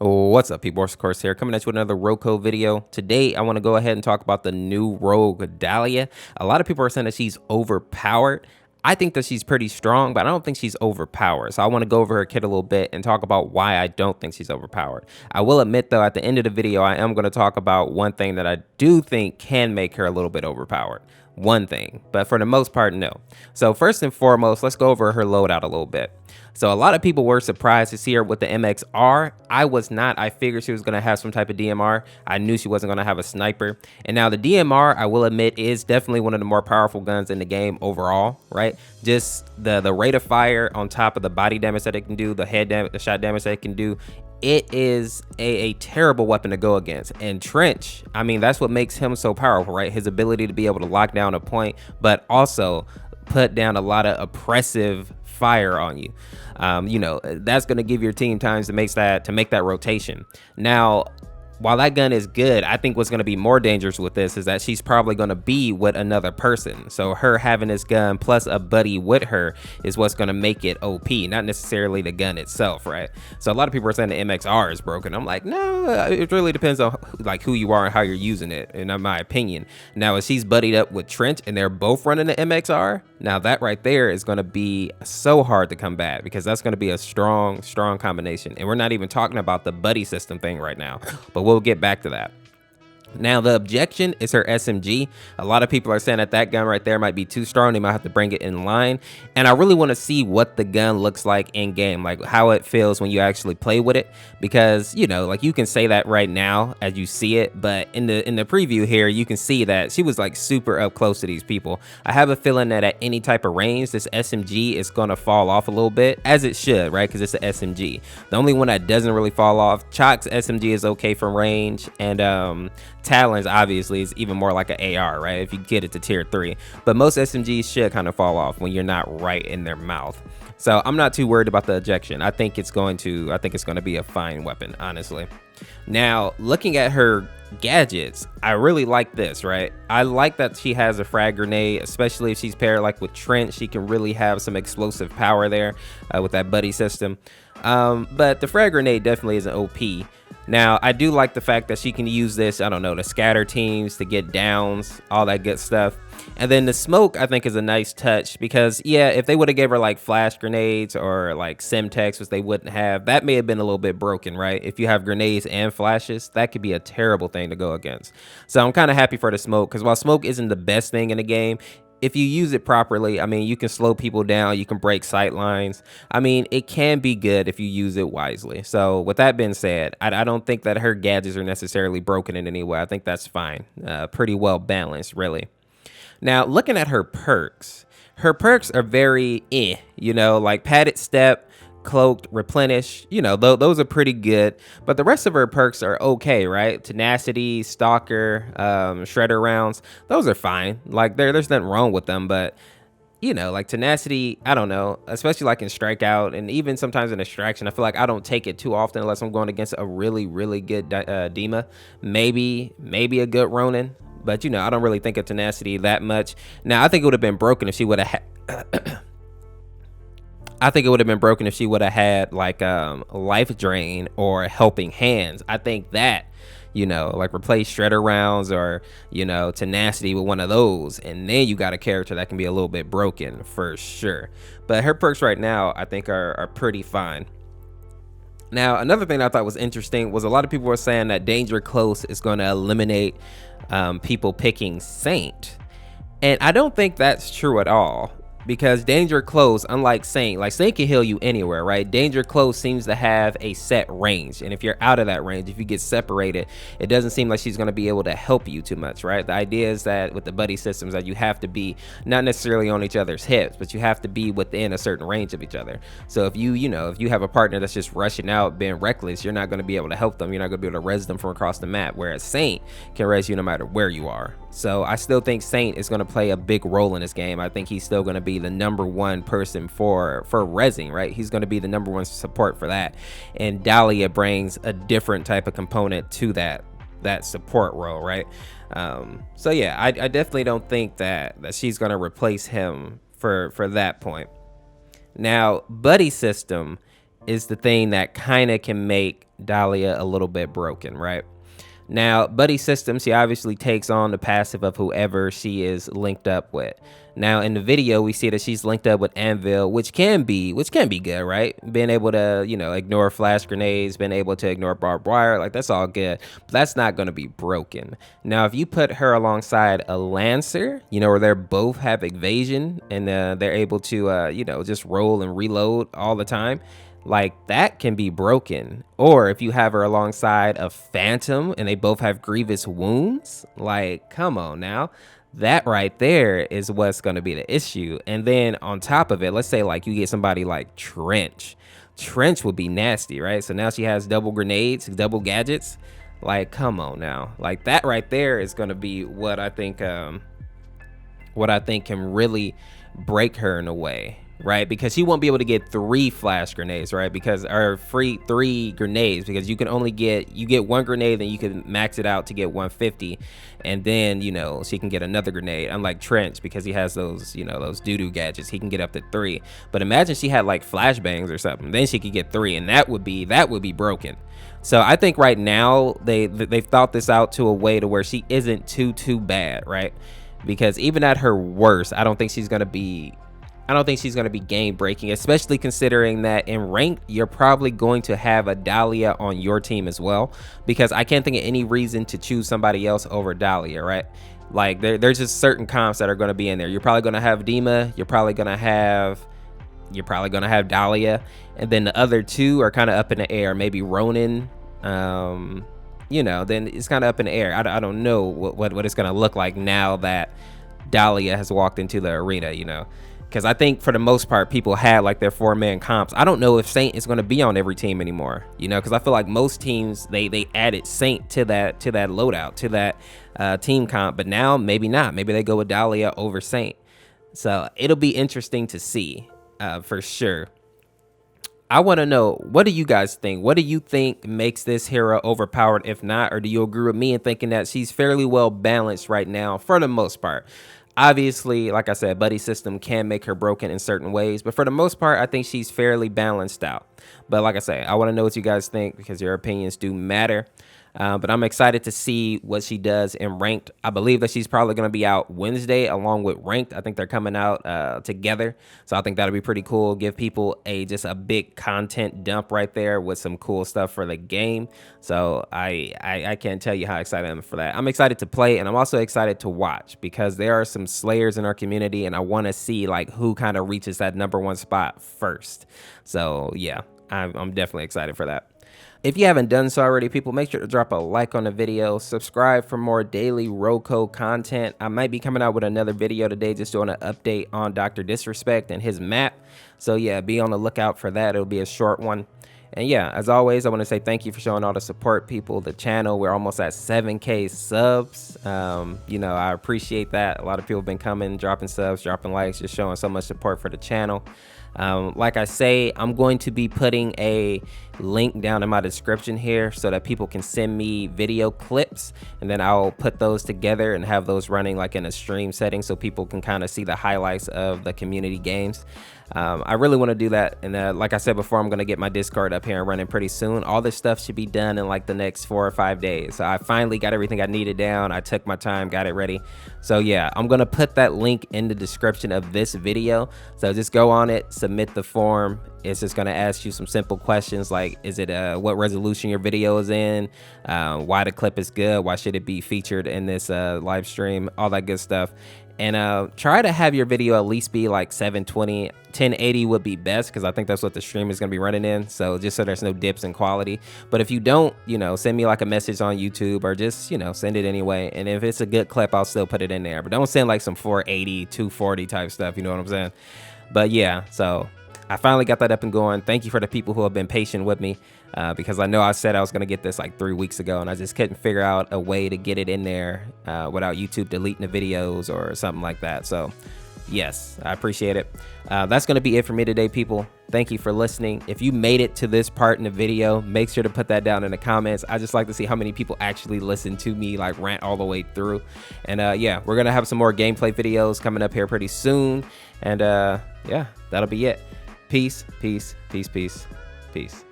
What's up, people? Of course, here coming at you with another Rogue video. Today, I want to go ahead and talk about the new Rogue Dahlia. A lot of people are saying that she's overpowered. I think that she's pretty strong, but I don't think she's overpowered. So I want to go over her kit a little bit and talk about why I don't think she's overpowered. I will admit, though, at the end of the video, I am going to talk about one thing that I do think can make her a little bit overpowered. One thing, but for the most part, no. So first and foremost, let's go over her loadout a little bit. So a lot of people were surprised to see her with the MXR. I was not. I figured she was going to have some type of DMR. I knew she wasn't going to have a sniper. And now the DMR, I will admit, is definitely one of the more powerful guns in the game overall, right? Just the rate of fire on top of the body damage that it can do, the shot damage that it can do. It is a terrible weapon to go against. And Trench, I mean, that's what makes him so powerful, right? His ability to be able to lock down a point, but also put down a lot of oppressive fire on you. You know, that's going to give your team times to make that rotation. Now, while that gun is good, I think what's going to be more dangerous with this is that she's probably going to be with another person. So her having this gun plus a buddy with her is what's going to make it OP, not necessarily the gun itself, right? So a lot of people are saying the MXR is broken. I'm like, no, it really depends on like who you are and how you're using it, in my opinion. Now, if she's buddied up with Trent and they're both running the MXR, now that right there is going to be so hard to combat, because that's going to be a strong combination. And we're not even talking about the buddy system thing right now, but we'll get back to that. Now, the objection is her SMG. A lot of people are saying that that gun right there might be too strong. They might have to bring it in line. And I really want to see what the gun looks like in game, like how it feels when you actually play with it. Because, you know, like you can say that right now as you see it, but in the preview here, you can see that she was like super up close to these people. I have a feeling that at any type of range, this SMG is going to fall off a little bit, as it should, right? Because it's an SMG. The only one that doesn't really fall off, Chalk's SMG is okay from range, and Talon's obviously is even more like an AR, right? If you get it to tier 3, but most SMGs should kind of fall off when you're not right in their mouth. So I'm not too worried about the ejection. I think it's going to be a fine weapon, honestly. Now, looking at her gadgets, I really like this, right? I like that she has a frag grenade, especially if she's paired like with Trent. She can really have some explosive power there with that buddy system. But the frag grenade definitely is an OP. Now, I do like the fact that she can use this, I don't know, to scatter teams, to get downs, all that good stuff. And then the smoke, I think, is a nice touch, because, yeah, if they would have gave her like flash grenades or like Semtex, which they wouldn't have, that may have been a little bit broken, right? If you have grenades and flashes, that could be a terrible thing to go against. So I'm kind of happy for the smoke, because while smoke isn't the best thing in the game, if you use it properly, I mean, you can slow people down, you can break sight lines. I mean, it can be good if you use it wisely. So with that being said, I don't think that her gadgets are necessarily broken in any way. I think that's fine. Pretty well balanced, really. Now, looking at her perks are very you know, like padded step, cloaked, replenish, you know, those are pretty good, but the rest of her perks are okay, right? Tenacity, stalker, shredder rounds, those are fine. Like there's nothing wrong with them, but you know, like tenacity, I don't know, especially like in strikeout and even sometimes in extraction, I feel like I don't take it too often unless I'm going against a really good Dima, maybe a good Ronin, but you know, I don't really think of tenacity that much. Now, I think it would have been broken if she would have I think it would have been broken if she would have had like life drain or helping hands. I think that, you know, like replace shredder rounds or, you know, tenacity with one of those, and then you got a character that can be a little bit broken for sure. But her perks right now, I think are pretty fine. Now, another thing I thought was interesting was a lot of people were saying that Danger Close is going to eliminate people picking Saint, and I don't think that's true at all. Because Danger Close, unlike Saint, like Saint can heal you anywhere, right? Danger Close seems to have a set range. And if you're out of that range, if you get separated, it doesn't seem like she's going to be able to help you too much, right? The idea is that with the buddy systems that you have to be not necessarily on each other's hips, but you have to be within a certain range of each other. So if you know, if you have a partner that's just rushing out, being reckless, you're not going to be able to help them. You're not going to be able to res them from across the map, whereas Saint can res you no matter where you are. So I still think Saint is going to play a big role in this game. I think he's still going to be the #1 person for rezzing, right? He's going to be the #1 support for that. And Dahlia brings a different type of component to that support role, right? So yeah, I definitely don't think that she's going to replace him for that point. Now, buddy system is the thing that kind of can make Dahlia a little bit broken, right? Now, Buddy System, she obviously takes on the passive of whoever she is linked up with. Now, in the video, we see that she's linked up with Anvil, which can be good, right? Being able to, ignore flash grenades, being able to ignore barbed wire, like that's all good. But that's not going to be broken. Now, if you put her alongside a Lancer, where they both have evasion and they're able to, just roll and reload all the time, like that can be broken. Or if you have her alongside a Phantom and they both have grievous wounds, like come on now, that right there is what's going to be the issue. And then on top of it, let's say like you get somebody like Trench would be nasty, right? So now she has double grenades, double gadgets, like come on now, like that right there is going to be what I think can really break her in a way, right? Because she won't be able to get 3 flash grenades, right? Because or free 3 grenades, because you can only get 1 grenade, then you can max it out to get 150, and then she can get another grenade. Unlike Trench, because he has those those doo-doo gadgets, he can get up to 3. But imagine she had like flashbangs or something, then she could get 3, and that would be broken. So I think right now they've thought this out to a way to where she isn't too bad, right? Because even at her worst, I don't think she's gonna be game breaking, especially considering that in ranked you're probably going to have a Dahlia on your team as well, because I can't think of any reason to choose somebody else over Dahlia, right? Like there's just certain comps that are going to be in there. You're probably going to have Dima, you're probably going to have Dahlia, and then the other 2 are kind of up in the air. Maybe Ronin, then it's kind of up in the air. I don't know what it's going to look like now that Dahlia has walked into the arena, because I think for the most part people had like their 4-man comps. I don't know if Saint is going to be on every team anymore, because I feel like most teams they added Saint to that loadout, to that team comp, but now maybe not. Maybe they go with Dahlia over Saint. So it'll be interesting to see for sure. I want to know, what do you guys think? What do you think makes this hero overpowered? If not, or do you agree with me in thinking that she's fairly well balanced right now for the most part? Obviously, like I said, Buddy System can make her broken in certain ways, but for the most part, I think she's fairly balanced out. But like I say, I want to know what you guys think, because your opinions do matter. But I'm excited to see what she does in ranked. I believe that she's probably going to be out Wednesday along with ranked. I think they're coming out together, so I think that'll be pretty cool. Give people just a big content dump right there with some cool stuff for the game. So I can't tell you how excited I am for that. I'm excited to play, and I'm also excited to watch, because there are some slayers in our community, and I want to see like who kind of reaches that #1 spot first. So yeah, I'm definitely excited for that. If you haven't done so already, people, make sure to drop a like on the video, subscribe for more daily Rogue content. I might be coming out with another video today, just doing an update on Dr. Disrespect and his map. So yeah, be on the lookout for that. It'll be a short one. And yeah, as always, I want to say thank you for showing all the support, people. The channel, we're almost at 7K subs. I appreciate that. A lot of people have been coming, dropping subs, dropping likes, just showing so much support for the channel. Like I say, I'm going to be putting a link down in my description here so that people can send me video clips, and then I'll put those together and have those running like in a stream setting so people can kind of see the highlights of the community games. I really want to do that, and like I said before, I'm going to get my Discord up here and running pretty soon. All this stuff should be done in like the next 4 or 5 days. So I finally got everything I needed down. I took my time, got it ready. So yeah, I'm going to put that link in the description of this video. So just go on it, submit the form. It's just going to ask you some simple questions like, is it what resolution your video is in, why the clip is good, why should it be featured in this live stream, all that good stuff. And try to have your video at least be like 720. 1080 would be best, because I think that's what the stream is going to be running in. So just so there's no dips in quality. But if you don't, send me like a message on YouTube, or just, send it anyway. And if it's a good clip, I'll still put it in there. But don't send like some 480, 240 type stuff. You know what I'm saying? But yeah, so I finally got that up and going. Thank you for the people who have been patient with me, because I know I said I was going to get this like 3 weeks ago, and I just couldn't figure out a way to get it in there without YouTube deleting the videos or something like that. So yes, I appreciate it. That's going to be it for me today, people. Thank you for listening. If you made it to this part in the video, make sure to put that down in the comments. I just like to see how many people actually listen to me like rant all the way through. And yeah, we're going to have some more gameplay videos coming up here pretty soon. And yeah, that'll be it. Peace, peace, peace, peace, peace.